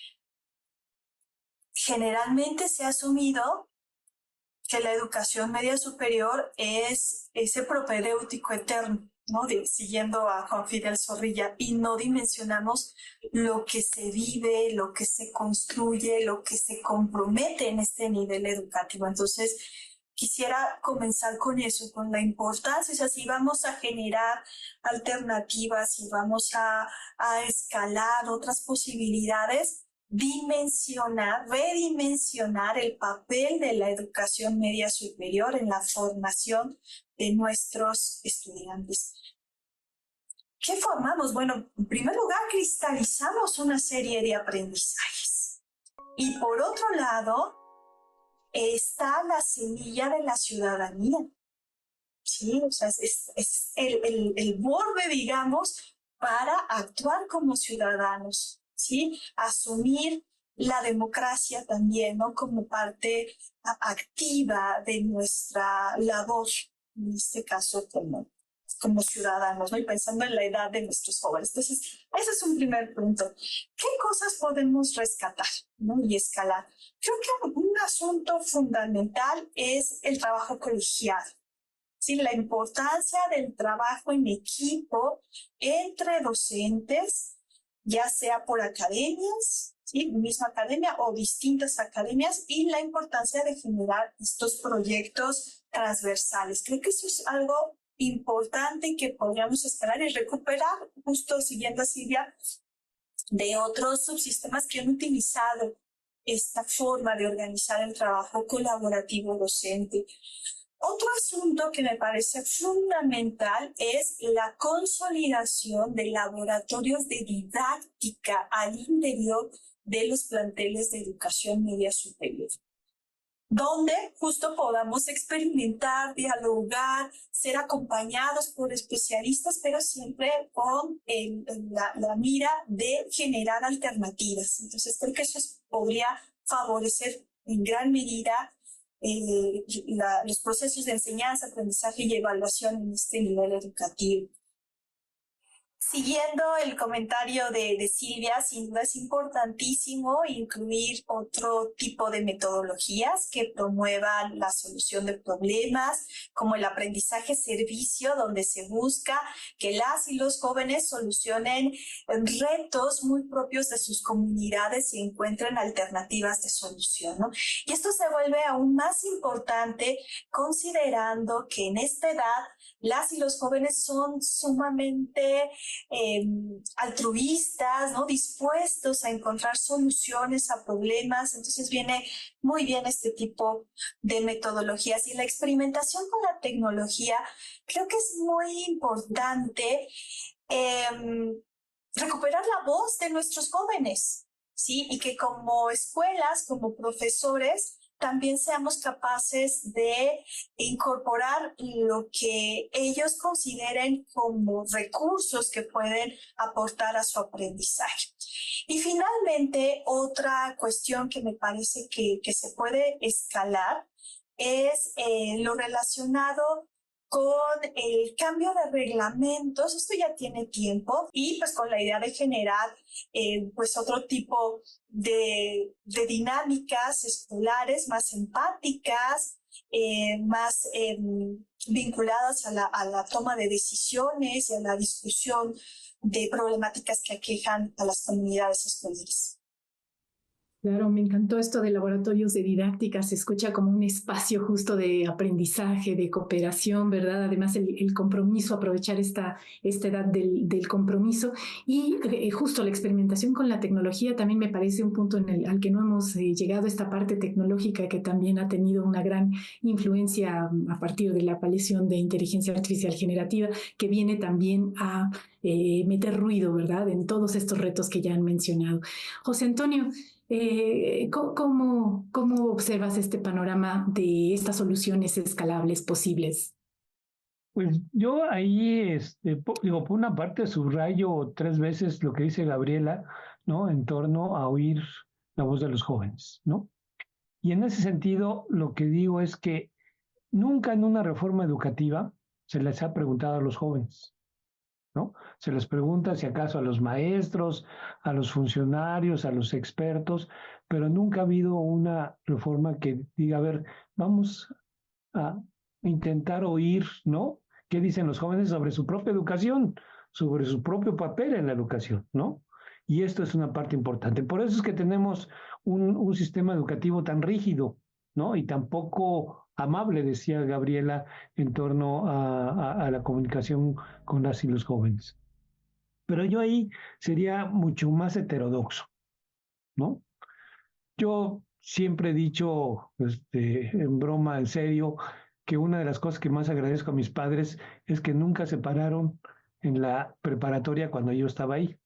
Generalmente se ha asumido que la educación media superior es ese propedéutico eterno, ¿no? Siguiendo a Juan Fidel Zorrilla, y no dimensionamos lo que se vive, lo que se construye, lo que se compromete en este nivel educativo. Entonces, quisiera comenzar con eso, con la importancia. O sea, si vamos a generar alternativas, si vamos a escalar otras posibilidades, redimensionar el papel de la educación media superior en la formación de nuestros estudiantes. ¿Qué formamos? Bueno, en primer lugar, cristalizamos una serie de aprendizajes. Y por otro lado, está la semilla de la ciudadanía. Sí, o sea, es el borde, digamos, para actuar como ciudadanos, ¿sí? Asumir la democracia también, ¿no? Como parte activa de nuestra labor, en este caso como ciudadanos, ¿no? Y pensando en la edad de nuestros jóvenes. Entonces, ese es un primer punto. ¿Qué cosas podemos rescatar, ¿no? Y escalar? Creo que un asunto fundamental es el trabajo colegiado. Sí, la importancia del trabajo en equipo entre docentes, ya sea por academias, ¿sí? Misma academia o distintas academias, y la importancia de generar estos proyectos transversales. Creo que eso es algo importante que podríamos esperar y recuperar, justo siguiendo a Silvia, de otros subsistemas que han utilizado esta forma de organizar el trabajo colaborativo docente. Otro asunto que me parece fundamental es la consolidación de laboratorios de didáctica al interior de los planteles de educación media superior, donde justo podamos experimentar, dialogar, ser acompañados por especialistas, pero siempre con la mira de generar alternativas. Entonces, creo que eso podría favorecer en gran medida los procesos de enseñanza, aprendizaje y evaluación en este nivel educativo. Siguiendo el comentario de Silvia, sin duda es importantísimo incluir otro tipo de metodologías que promuevan la solución de problemas, como el aprendizaje servicio, donde se busca que las y los jóvenes solucionen retos muy propios de sus comunidades y encuentren alternativas de solución, ¿no? Y esto se vuelve aún más importante considerando que en esta edad las y los jóvenes son sumamente altruistas, ¿no? Dispuestos a encontrar soluciones a problemas. Entonces viene muy bien este tipo de metodologías. Y la experimentación con la tecnología, creo que es muy importante recuperar la voz de nuestros jóvenes, ¿sí? Y que como escuelas, como profesores, también seamos capaces de incorporar lo que ellos consideren como recursos que pueden aportar a su aprendizaje. Y finalmente, otra cuestión que me parece que se puede escalar es lo relacionado con el cambio de reglamentos. Esto ya tiene tiempo, y pues con la idea de generar pues otro tipo de dinámicas escolares más empáticas, más vinculadas a la toma de decisiones y a la discusión de problemáticas que aquejan a las comunidades escolares. Claro, me encantó esto de laboratorios de didáctica, se escucha como un espacio justo de aprendizaje, de cooperación, ¿verdad? Además el compromiso, aprovechar esta edad del compromiso y justo la experimentación con la tecnología también me parece un punto al que no hemos llegado, esta parte tecnológica que también ha tenido una gran influencia a partir de la aparición de inteligencia artificial generativa, que viene también a meter ruido, ¿verdad? En todos estos retos que ya han mencionado. José Antonio, ¿cómo observas este panorama de estas soluciones escalables posibles? Pues yo ahí, digo, por una parte subrayo 3 veces lo que dice Gabriela, ¿no? En torno a oír la voz de los jóvenes, ¿no? Y en ese sentido, lo que digo es que nunca en una reforma educativa se les ha preguntado a los jóvenes, ¿no? Se les pregunta si acaso a los maestros, a los funcionarios, a los expertos, pero nunca ha habido una reforma que diga, a ver, vamos a intentar oír, ¿no? ¿Qué dicen los jóvenes sobre su propia educación, sobre su propio papel en la educación, ¿no? Y esto es una parte importante. Por eso es que tenemos un sistema educativo tan rígido, ¿no? Y tan poco amable, decía Gabriela, en torno a la comunicación con las y los jóvenes. Pero yo ahí sería mucho más heterodoxo, ¿no? Yo siempre he dicho, en broma, en serio, que una de las cosas que más agradezco a mis padres es que nunca se pararon en la preparatoria cuando yo estaba ahí,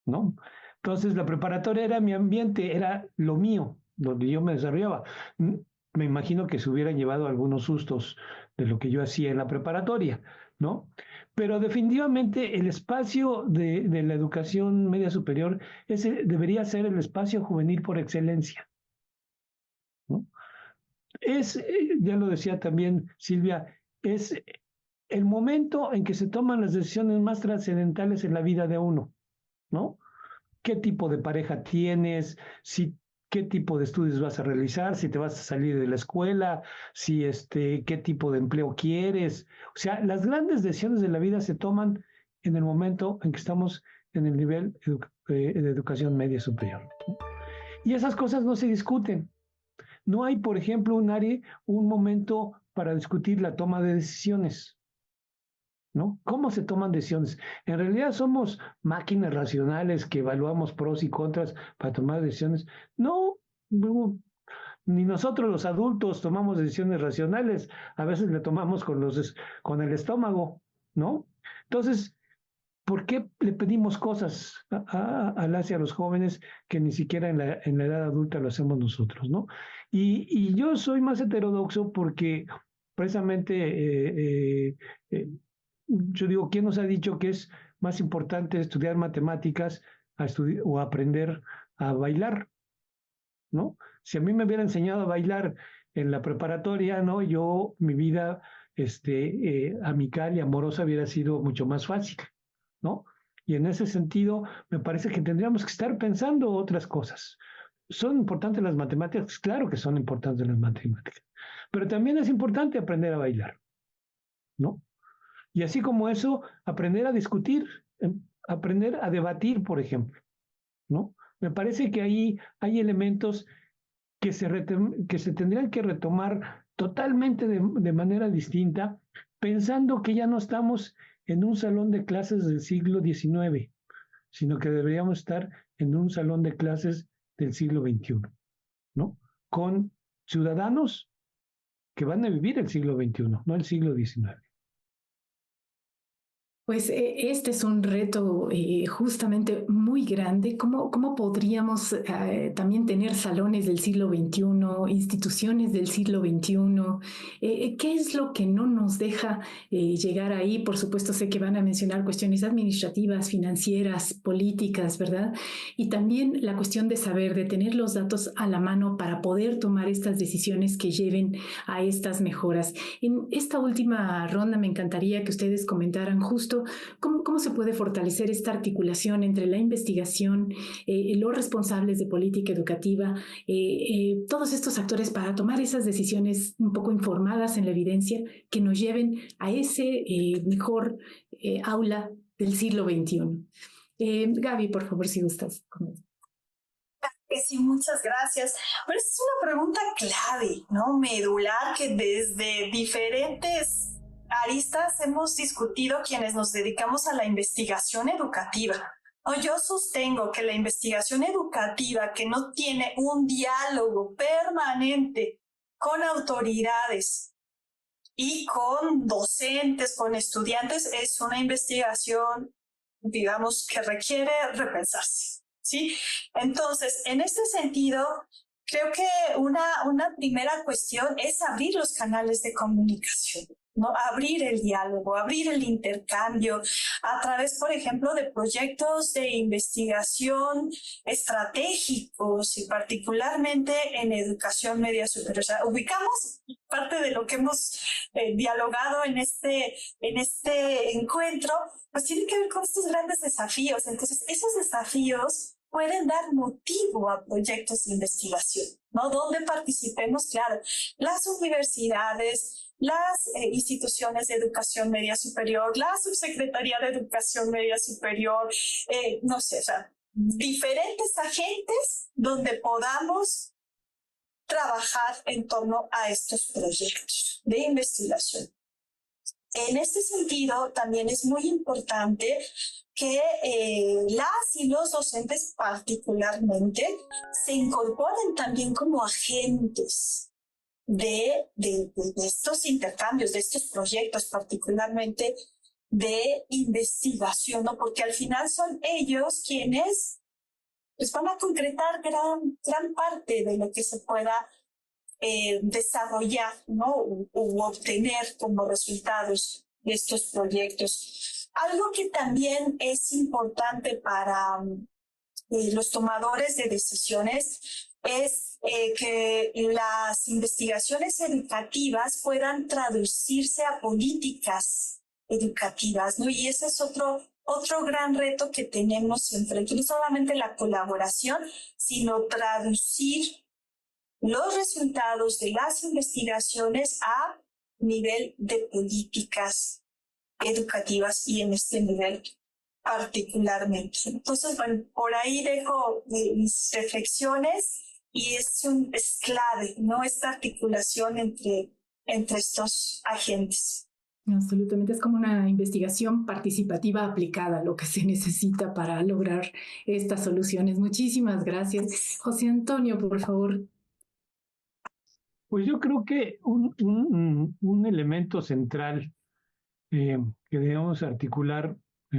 ¿no? Entonces la preparatoria era mi ambiente, era lo mío, donde yo me desarrollaba. Me imagino que se hubieran llevado algunos sustos de lo que yo hacía en la preparatoria, ¿no? Pero definitivamente el espacio de la educación media superior debería ser el espacio juvenil por excelencia, ¿no? Ya lo decía también Silvia, es el momento en que se toman las decisiones más trascendentales en la vida de uno, ¿no? ¿Qué tipo de pareja tienes? ¿Qué tipo de estudios vas a realizar? Si te vas a salir de la escuela, qué tipo de empleo quieres. O sea, las grandes decisiones de la vida se toman en el momento en que estamos en el nivel de educación media superior, ¿no? Y esas cosas no se discuten. No hay, por ejemplo, un momento para discutir la toma de decisiones, ¿no? ¿Cómo se toman decisiones? En realidad somos máquinas racionales que evaluamos pros y contras para tomar decisiones. No, no, ni nosotros los adultos tomamos decisiones racionales, a veces le tomamos con el estómago, ¿no? Entonces, ¿por qué le pedimos cosas a las y a los jóvenes que ni siquiera en la edad adulta lo hacemos nosotros, ¿no? Y yo soy más heterodoxo porque precisamente yo digo, ¿quién nos ha dicho que es más importante estudiar matemáticas o aprender a bailar, ¿no? Si a mí me hubiera enseñado a bailar en la preparatoria, ¿no? Mi vida amical y amorosa hubiera sido mucho más fácil, ¿no? Y en ese sentido, me parece que tendríamos que estar pensando otras cosas. ¿Son importantes las matemáticas? Claro que son importantes las matemáticas, pero también es importante aprender a bailar, ¿no? Y así como eso, aprender a discutir, aprender a debatir, por ejemplo, ¿no? Me parece que ahí hay elementos que se tendrían que retomar totalmente de manera distinta, pensando que ya no estamos en un salón de clases del siglo XIX, sino que deberíamos estar en un salón de clases del siglo XXI, ¿no? Con ciudadanos que van a vivir el siglo XXI, no el siglo XIX. Pues este es un reto justamente muy grande. ¿Cómo podríamos también tener salones del siglo XXI, instituciones del siglo XXI? ¿Qué es lo que no nos deja llegar ahí? Por supuesto, sé que van a mencionar cuestiones administrativas, financieras, políticas, ¿verdad? Y también la cuestión de saber, de tener los datos a la mano para poder tomar estas decisiones que lleven a estas mejoras. En esta última ronda me encantaría que ustedes comentaran justo ¿Cómo se puede fortalecer esta articulación entre la investigación, los responsables de política educativa, todos estos actores para tomar esas decisiones un poco informadas en la evidencia que nos lleven a ese mejor aula del siglo XXI? Gaby, por favor, si gustas. Sí, muchas gracias. Pero esta es una pregunta clave, ¿no? Medular, que desde diferentes aristas hemos discutido quienes nos dedicamos a la investigación educativa. Yo sostengo que la investigación educativa que no tiene un diálogo permanente con autoridades y con docentes, con estudiantes, es una investigación, digamos, que requiere repensarse, ¿sí? Entonces, en este sentido, creo que una primera cuestión es abrir los canales de comunicación, ¿no? Abrir el diálogo, abrir el intercambio a través, por ejemplo, de proyectos de investigación estratégicos y particularmente en educación media superior. O sea, ubicamos parte de lo que hemos dialogado en este encuentro, pues tiene que ver con estos grandes desafíos. Entonces, esos desafíos pueden dar motivo a proyectos de investigación, ¿no? Donde participemos, claro, las universidades, las instituciones de educación media superior, la Subsecretaría de Educación Media Superior, no sé, o sea, diferentes agentes donde podamos trabajar en torno a estos proyectos de investigación. En este sentido, también es muy importante que las y los docentes particularmente se incorporen también como agentes de estos intercambios, de estos proyectos, particularmente de investigación, ¿no? Porque al final son ellos quienes pues, van a concretar gran parte de lo que se pueda desarrollar, ¿no? U obtener como resultados de estos proyectos. Algo que también es importante para los tomadores de decisiones es que las investigaciones educativas puedan traducirse a políticas educativas, ¿no? Y ese es otro gran reto que tenemos enfrente, no solamente la colaboración, sino traducir los resultados de las investigaciones a nivel de políticas educativas y en este nivel particularmente. Entonces, bueno, por ahí dejo mis reflexiones y es clave, ¿no? Esta articulación entre estos agentes. Absolutamente, es como una investigación participativa aplicada, lo que se necesita para lograr estas soluciones. Muchísimas gracias. José Antonio, por favor. Pues yo creo que un elemento central que debemos articular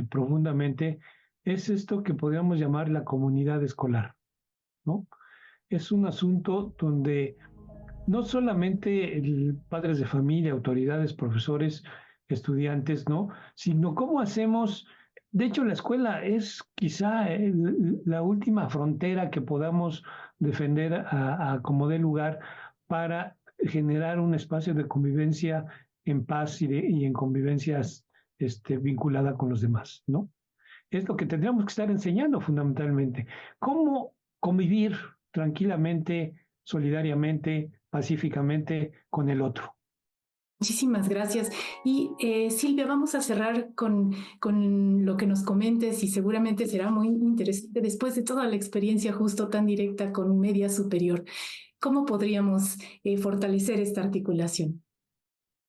profundamente es esto que podríamos llamar la comunidad escolar, ¿no? Es un asunto donde no solamente padres de familia, autoridades, profesores, estudiantes, ¿no? Sino cómo hacemos, de hecho la escuela es quizá la última frontera que podamos defender a como dé lugar para generar un espacio de convivencia en paz y en convivencias vinculada con los demás, ¿no? Es lo que tendríamos que estar enseñando fundamentalmente. Cómo convivir tranquilamente, solidariamente, pacíficamente con el otro. Muchísimas gracias. Y Silvia, vamos a cerrar con lo que nos comentes y seguramente será muy interesante después de toda la experiencia justo tan directa con media superior. ¿Cómo podríamos fortalecer esta articulación?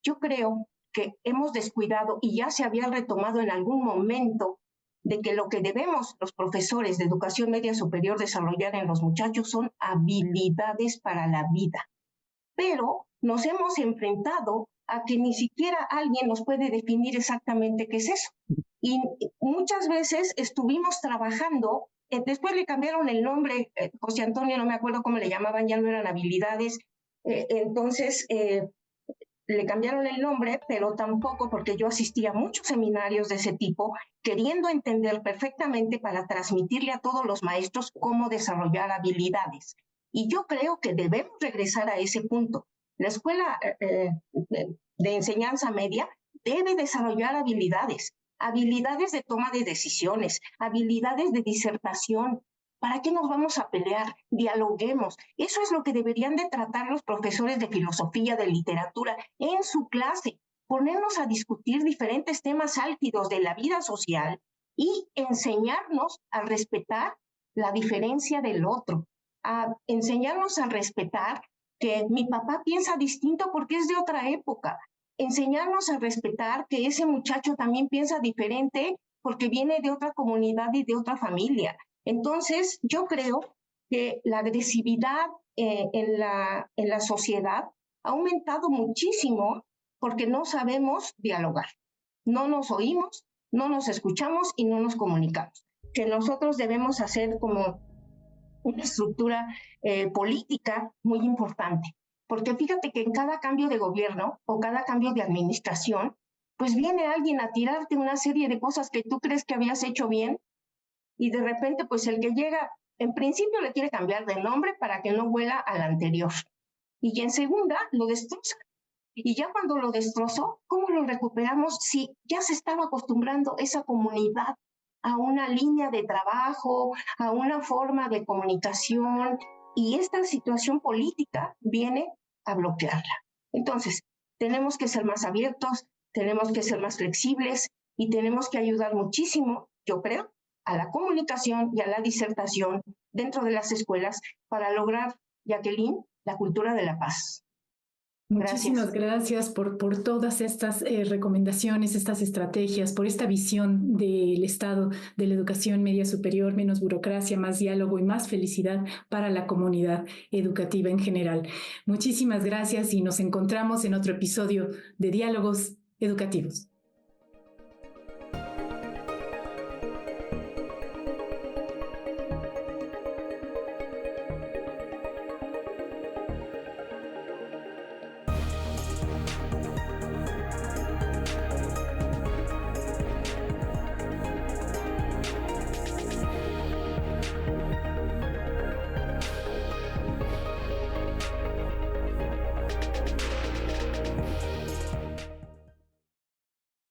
Yo creo que hemos descuidado y ya se había retomado en algún momento de que lo que debemos los profesores de educación media superior desarrollar en los muchachos son habilidades para la vida. Pero nos hemos enfrentado a que ni siquiera alguien nos puede definir exactamente qué es eso. Y muchas veces estuvimos trabajando, después le cambiaron el nombre, José Antonio, no me acuerdo cómo le llamaban, ya no eran habilidades, entonces le cambiaron el nombre, pero tampoco, porque yo asistía a muchos seminarios de ese tipo, queriendo entender perfectamente para transmitirle a todos los maestros cómo desarrollar habilidades. Y yo creo que debemos regresar a ese punto. La escuela de enseñanza media debe desarrollar habilidades de toma de decisiones, habilidades de disertación. ¿Para qué nos vamos a pelear? Dialoguemos. Eso es lo que deberían de tratar los profesores de filosofía, de literatura, en su clase. Ponernos a discutir diferentes temas álgidos de la vida social y enseñarnos a respetar la diferencia del otro, a enseñarnos a respetar que mi papá piensa distinto porque es de otra época, enseñarnos a respetar que ese muchacho también piensa diferente porque viene de otra comunidad y de otra familia. Entonces, yo creo que la agresividad en la sociedad ha aumentado muchísimo porque no sabemos dialogar, no nos oímos, no nos escuchamos y no nos comunicamos. Que nosotros debemos hacer como una estructura política muy importante, porque fíjate que en cada cambio de gobierno o cada cambio de administración, pues viene alguien a tirarte una serie de cosas que tú crees que habías hecho bien y de repente pues el que llega, en principio le quiere cambiar de nombre para que no huela al anterior y en segunda lo destroza. Y ya cuando lo destrozó, ¿cómo lo recuperamos si ya se estaba acostumbrando esa comunidad a una línea de trabajo, a una forma de comunicación? Y esta situación política viene a bloquearla. Entonces, tenemos que ser más abiertos, tenemos que ser más flexibles y tenemos que ayudar muchísimo, yo creo, a la comunicación y a la disertación dentro de las escuelas para lograr, Jacqueline, la cultura de la paz. Muchísimas gracias por todas estas recomendaciones, estas estrategias, por esta visión del Estado de la educación media superior, menos burocracia, más diálogo y más felicidad para la comunidad educativa en general. Muchísimas gracias y nos encontramos en otro episodio de Diálogos Educativos.